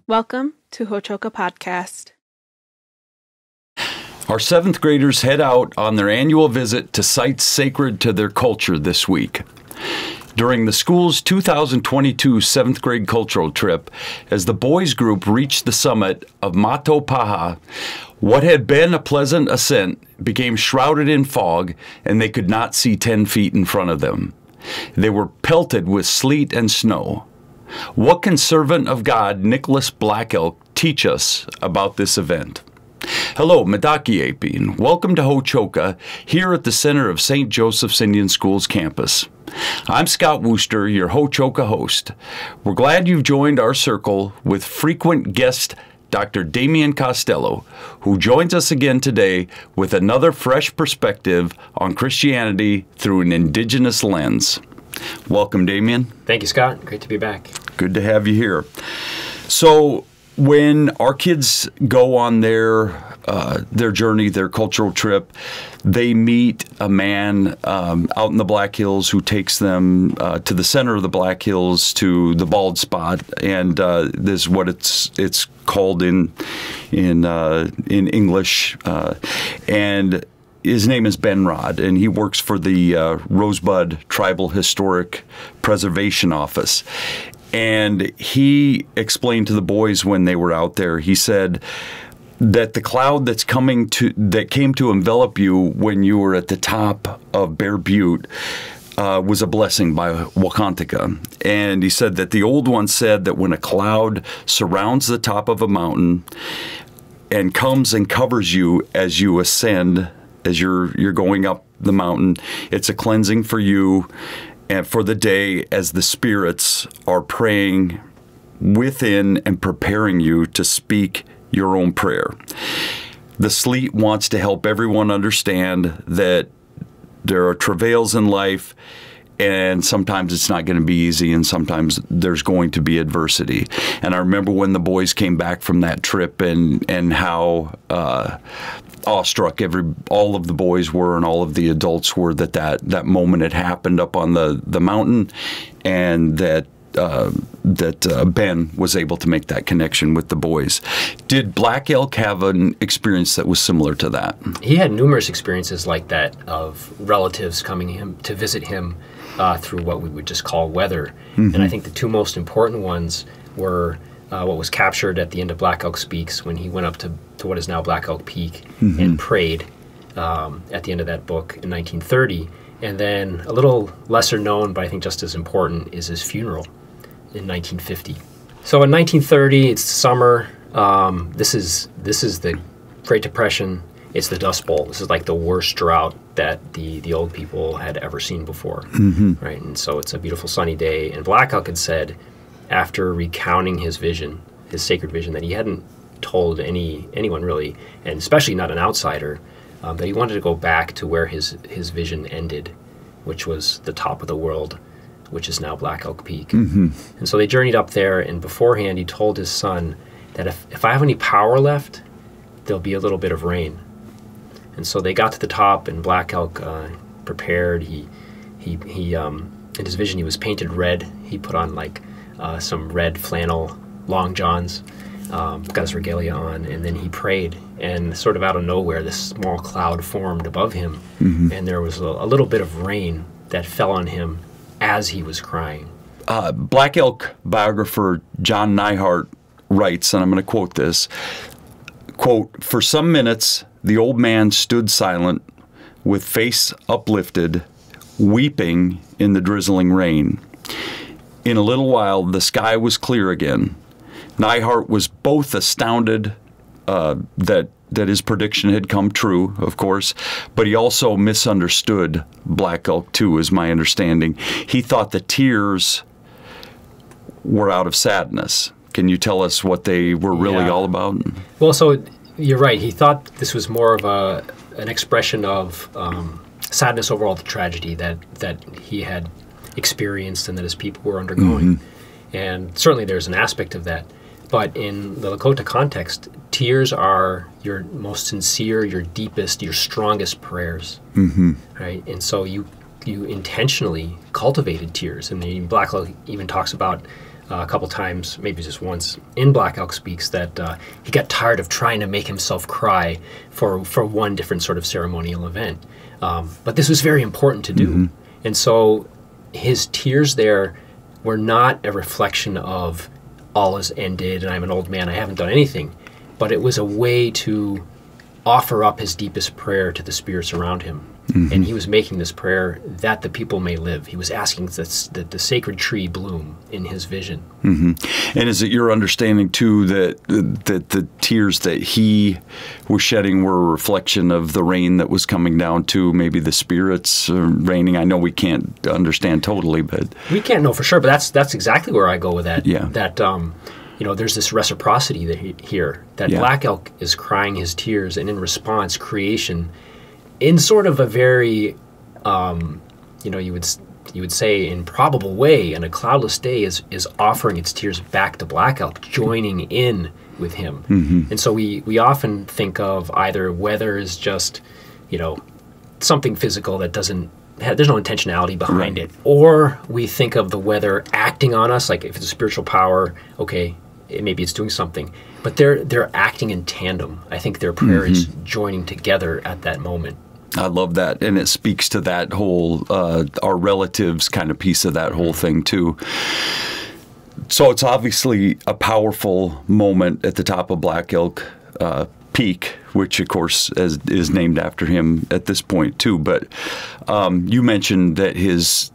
Welcome to Hochoka Podcast. Our 7th graders head out on their annual visit to sites sacred to their culture this week. During the school's 2022 7th grade cultural trip, as the boys group reached the summit of Mato Paha, what had been a pleasant ascent became shrouded in fog, and they could not see 10 feet in front of them. They were pelted with sleet and snow. What can servant of God Nicholas Black Elk teach us about this event? Hello, Medaki Apin. Welcome to Hochoka, here at the center of St. Joseph's Indian School's campus. I'm Scott Wooster, your Hochoka host. We're glad you've joined our circle with frequent guest Dr. Damian Costello, who joins us again today with another fresh perspective on Christianity through an indigenous lens. Welcome, Damian. Thank you, Scott. Great to be back. Good to have you here. So, when our kids go on their journey, their cultural trip, they meet a man out in the Black Hills who takes them to the center of the Black Hills to the bald spot, and this is what it's called in English, and his name is Ben Rod, and he works for the Rosebud Tribal Historic Preservation Office. And he explained to the boys when they were out there, he said that the cloud that came to envelop you when you were at the top of Bear Butte was a blessing by Wakantika. And he said that the old one said that when a cloud surrounds the top of a mountain and comes and covers you as you ascend, as you're going up the mountain, it's a cleansing for you and for the day as the spirits are praying within and preparing you to speak your own prayer. The sleet wants to help everyone understand that there are travails in life, and sometimes it's not going to be easy, and sometimes there's going to be adversity. And I remember when the boys came back from that trip and how awestruck all of the boys were and all of the adults were that moment had happened up on the mountain, and that Ben was able to make that connection with the boys. Did Black Elk have an experience that was similar to that? He had numerous experiences like that of relatives coming to visit him through what we would just call weather. Mm-hmm. And I think the two most important ones were what was captured at the end of Black Elk Speaks when he went up to what is now Black Elk Peak, mm-hmm. and prayed at the end of that book in 1930. And then a little lesser known, but I think just as important, is his funeral in 1950. So in 1930, it's summer. This is the Great Depression. It's the Dust Bowl. This is like the worst drought that the old people had ever seen before, mm-hmm. right? And so it's a beautiful sunny day. And Black Elk had said, after recounting his vision, his sacred vision, that he hadn't told anyone really, and especially not an outsider, that he wanted to go back to where his vision ended, which was the top of the world, which is now Black Elk Peak. Mm-hmm. And so they journeyed up there, and beforehand he told his son that if I have any power left, there'll be a little bit of rain. And so they got to the top, and Black Elk prepared. He in his vision, he was painted red. He put on like some red flannel long johns, got his regalia on, and then he prayed. And sort of out of nowhere, this small cloud formed above him, mm-hmm. and there was a little bit of rain that fell on him as he was crying. Black Elk biographer John Neihart writes, and I'm going to quote this, quote, "For some minutes, the old man stood silent, with face uplifted, weeping in the drizzling rain. In a little while, the sky was clear again. Neihart was both astounded that his prediction had come true, of course, but he also misunderstood Black Elk too, is my understanding. He thought the tears were out of sadness. Can you tell us what they were really all about?" Well, so you're right. He thought this was more of an expression of sadness over all the tragedy that he had experienced and that his people were undergoing. Mm-hmm. And certainly there's an aspect of that. But in the Lakota context, tears are your most sincere, your deepest, your strongest prayers, mm-hmm. right? And so you intentionally cultivated tears. And Black Elk even talks about a couple times, maybe just once, in Black Elk Speaks, that he got tired of trying to make himself cry for one different sort of ceremonial event. But this was very important to do. And so his tears there were not a reflection of all is ended and I'm an old man, I haven't done anything. But it was a way to offer up his deepest prayer to the spirits around him. And he was making this prayer that the people may live. He was asking that the sacred tree bloom in his vision. And is it your understanding, too, that the tears that he was shedding were a reflection of the rain that was coming down, too? Maybe the spirits raining? I know we can't understand totally, but... We can't know for sure, but that's exactly where I go with that. Yeah. That, there's this reciprocity here, that Black Elk is crying his tears, and in response, creation... in sort of a very, you would say, improbable way, and a cloudless day is offering its tears back to Black Elk, joining in with him. And so we often think of either weather as just, something physical that there's no intentionality behind it, or we think of the weather acting on us, like if it's a spiritual power, okay, maybe it's doing something, but they're acting in tandem. I think their prayer is joining together at that moment. I love that, and it speaks to that whole our relatives kind of piece of that whole thing too. So it's obviously a powerful moment at the top of Black Elk Peak, which of course is named after him at this point too. But you mentioned that his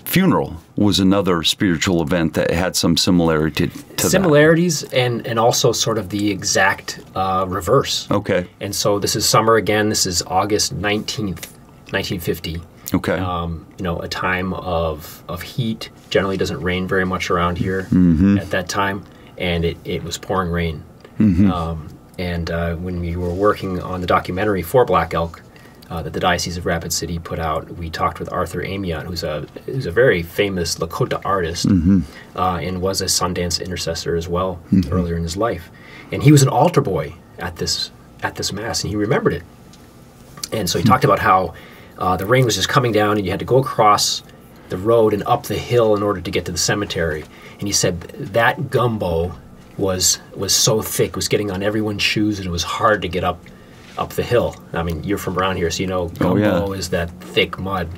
funeral was another spiritual event that had some similarity to similarities that. and also sort of the exact reverse. Okay. And so this is summer again. This is August 19th, 1950. Okay. A time of heat. Generally doesn't rain very much around here at that time, and it was pouring rain. And when we were working on the documentary for Black Elk that the Diocese of Rapid City put out, we talked with Arthur Amiot, who's a very famous Lakota artist and was a Sundance intercessor as well earlier in his life. And he was an altar boy at this Mass, and he remembered it. And so he talked about how the rain was just coming down, and you had to go across the road and up the hill in order to get to the cemetery. And he said that gumbo was so thick, was getting on everyone's shoes, and it was hard to get up the hill. I mean, you're from around here, so you know gumbo is that thick mud,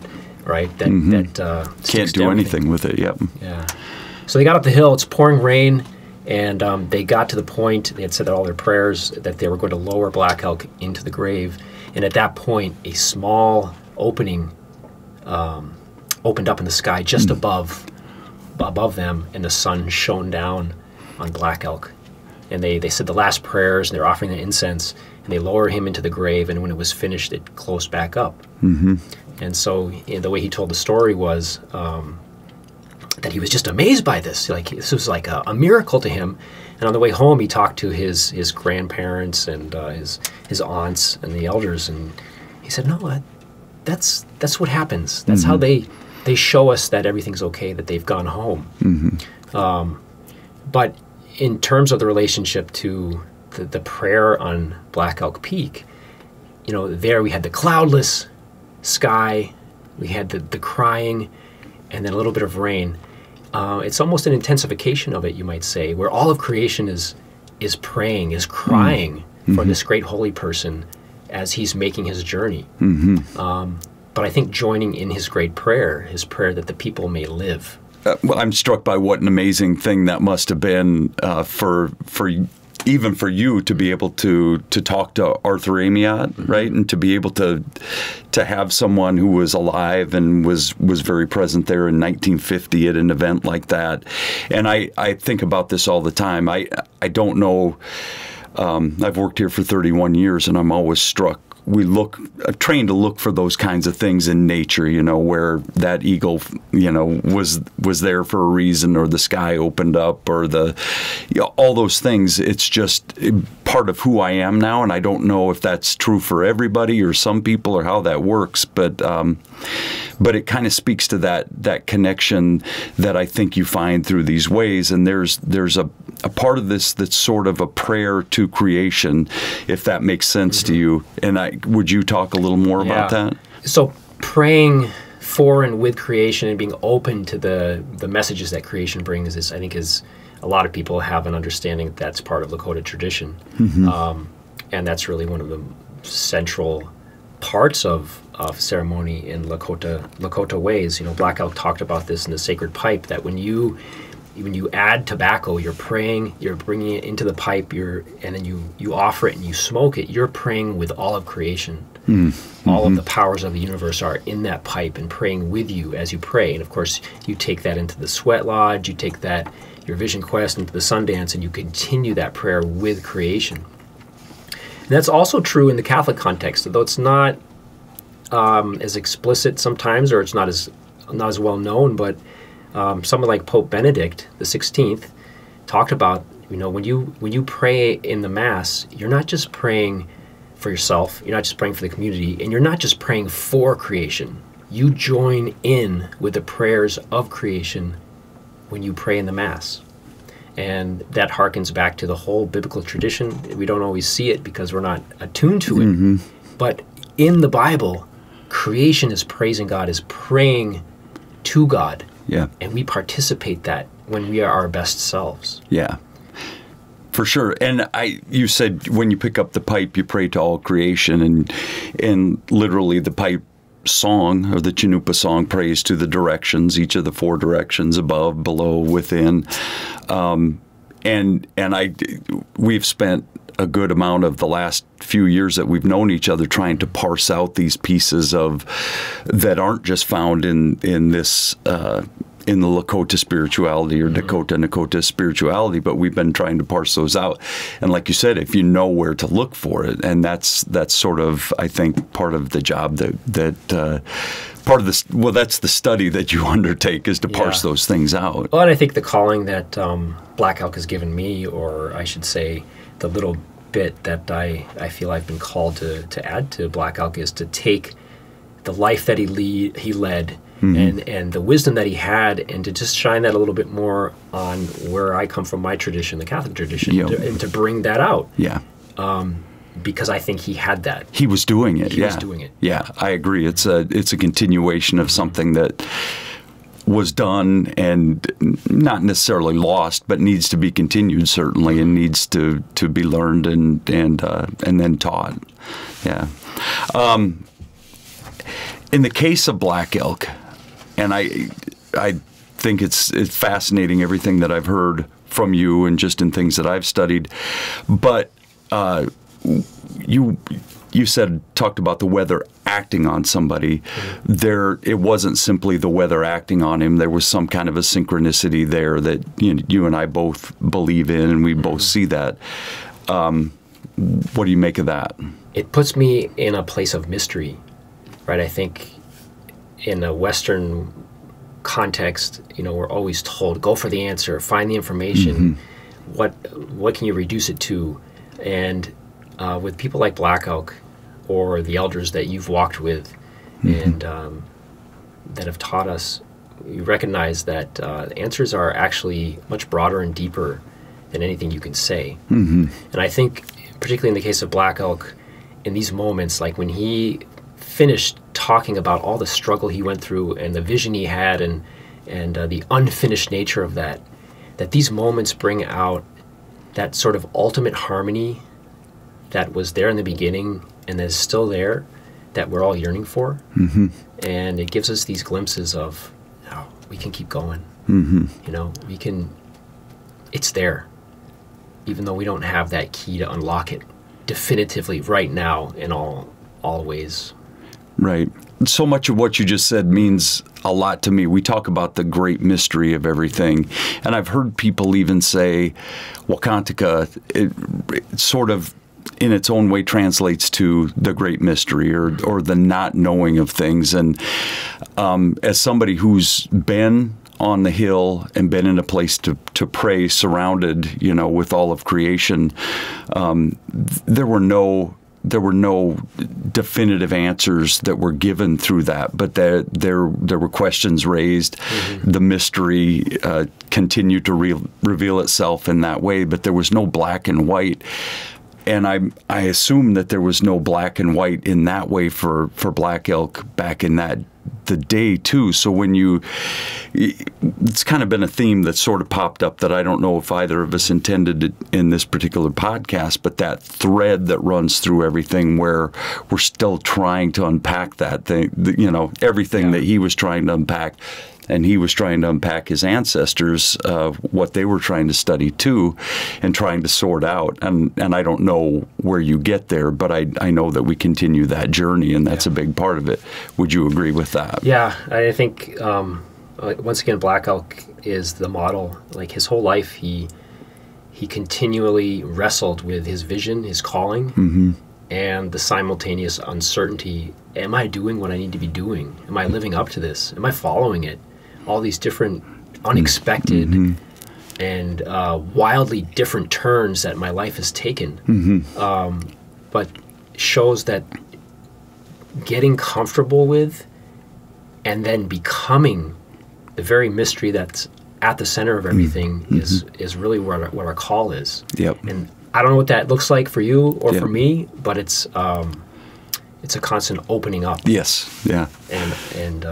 right? That can't do anything with it. Yep. Yeah. So they got up the hill. It's pouring rain, and they got to the point. They had said that all their prayers that they were going to lower Black Elk into the grave, and at that point, a small opening opened up in the sky just above them, and the sun shone down on Black Elk. And they said the last prayers, and they're offering the incense, and they lower him into the grave, and when it was finished, it closed back up. And so the way he told the story was that he was just amazed by this. Like, this was like a miracle to him. And on the way home, he talked to his grandparents and his aunts and the elders, and he said, no, that's what happens. That's how they show us that everything's okay, that they've gone home. But in terms of the relationship to the prayer on Black Elk Peak, there we had the cloudless sky, we had the crying, and then a little bit of rain. It's almost an intensification of it, you might say, where all of creation is praying, is crying for this great holy person as he's making his journey. But I think joining in his great prayer, his prayer that the people may live. Well, I'm struck by what an amazing thing that must have been for even for you to be able to talk to Arthur Amiot, right, and to be able to have someone who was alive and was very present there in 1950 at an event like that. And I think about this all the time. I don't know. I've worked here for 31 years, and I'm always struck. I'm trained to look for those kinds of things in nature, where that eagle, was there for a reason, or the sky opened up, or all those things. It's just part of who I am now, and I don't know if that's true for everybody or some people or how that works, but it kind of speaks to that connection that I think you find through these ways. And there's a part of this that's sort of a prayer to creation, if that makes sense to you. And would you talk a little more about that? So praying for and with creation and being open to the messages that creation brings is, I think, is a lot of people have an understanding that that's part of Lakota tradition. And that's really one of the central parts of ceremony in Lakota ways. You know, Black Elk talked about this in the Sacred Pipe, that when you add tobacco, you're praying, you're bringing it into the pipe, and then you offer it and you smoke it, you're praying with all of creation. All of the powers of the universe are in that pipe and praying with you as you pray. And of course, you take that into the Sweat Lodge, you take that, your Vision Quest, into the Sundance, and you continue that prayer with creation. And that's also true in the Catholic context, though it's not as explicit sometimes, or it's not as well known, but someone like Pope Benedict the 16th talked about, you know, when you pray in the Mass, you're not just praying for yourself, you're not just praying for the community, and you're not just praying for creation. You join in with the prayers of creation when you pray in the Mass. And that harkens back to the whole biblical tradition. We don't always see it because we're not attuned to it. But in the Bible, creation is praising God, is praying to God. Yeah. And we participate that when we are our best selves. Yeah. For sure. And you said when you pick up the pipe, you pray to all creation, and literally the pipe song, or the Chinupa song, prays to the directions, each of the 4 directions: above, below, within. We've spent a good amount of the last few years that we've known each other trying to parse out these pieces that aren't just found in this in the Lakota spirituality or Nakota spirituality, but we've been trying to parse those out. And like you said, if you know where to look for it, and that's sort of, I think, part of the job part of this, well, that's the study that you undertake, is to parse those things out. Well, and I think the calling that Black Elk has given me, or I should say the little bit that I feel I've been called to add to Black Elk, is to take the life that he led and the wisdom that he had, and to just shine that a little bit more on where I come from, my tradition, the Catholic tradition, and to bring that out. Yeah. Because I think he had that. He was doing it. He was doing it. Yeah, I agree. It's a continuation of something that was done and not necessarily lost, but needs to be continued, certainly, and needs to be learned and then taught. Yeah. In the case of Black Elk, and I think it's fascinating, everything that I've heard from you and just in things that I've studied, but you talked about the weather acting on somebody. It wasn't simply the weather acting on him. There was some kind of a synchronicity there that you and I both believe in, and we both see that. What do you make of that? It puts me in a place of mystery, right? I think in a Western context, we're always told, go for the answer, find the information. What can you reduce it to? And with people like Black Elk, or the elders that you've walked with and that have taught us, you recognize that answers are actually much broader and deeper than anything you can say. And I think, particularly in the case of Black Elk, in these moments, like when he finished talking about all the struggle he went through and the vision he had and the unfinished nature of that these moments bring out that sort of ultimate harmony that was there in the beginning and that is still there, that we're all yearning for. And it gives us these glimpses of, we can keep going. We can, it's there, even though we don't have that key to unlock it definitively right now in all ways. Right. So much of what you just said means a lot to me. We talk about the great mystery of everything, and I've heard people even say Wakantika, it sort of in its own way translates to the great mystery or the not knowing of things. And as somebody who's been on the hill and been in a place to pray, surrounded, with all of creation, there were no definitive answers that were given through that, but there were questions raised. The mystery continued to reveal itself in that way, but there was no black and white. And I assume that there was no black and white in that way for Black Elk back in that the day too. So it's kind of been a theme that's sort of popped up that I don't know if either of us intended in this particular podcast, but that thread that runs through everything where we're still trying to unpack that thing, everything that he was trying to unpack. And he was trying to unpack his ancestors, what they were trying to study too, and trying to sort out. And I don't know where you get there, but I know that we continue that journey, and that's a big part of it. Would you agree with that? Yeah, I think, once again, Black Elk is the model. Like his whole life, he continually wrestled with his vision, his calling, and the simultaneous uncertainty. Am I doing what I need to be doing? Am I living up to this? Am I following it? All these different unexpected and wildly different turns that my life has taken. But shows that getting comfortable with and then becoming the very mystery that's at the center of everything is really what our call is. Yep. And I don't know what that looks like for you or for me, but it's a constant opening up. Yes. Yeah. And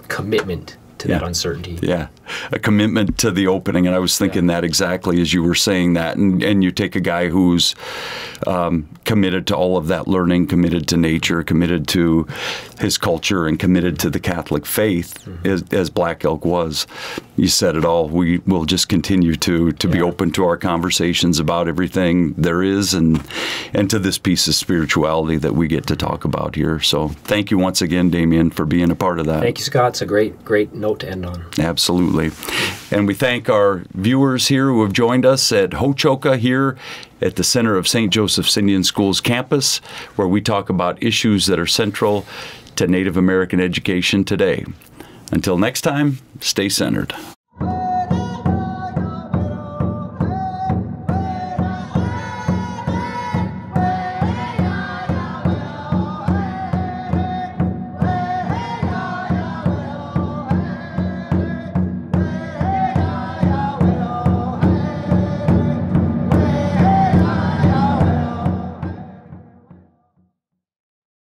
commitment to that uncertainty. Yeah, a commitment to the opening. And I was thinking that exactly as you were saying that. And you take a guy who's committed to all of that learning, committed to nature, committed to his culture, and committed to the Catholic faith, as Black Elk was. You said it all. We will just continue to be open to our conversations about everything there is and to this piece of spirituality that we get to talk about here. So thank you once again, Damien, for being a part of that. Thank you, Scott. It's a great note to end on. Absolutely. And we thank our viewers here who have joined us at Ho-Chokeh here at the center of St. Joseph's Indian Schools campus, where we talk about issues that are central to Native American education today. Until next time, stay centered.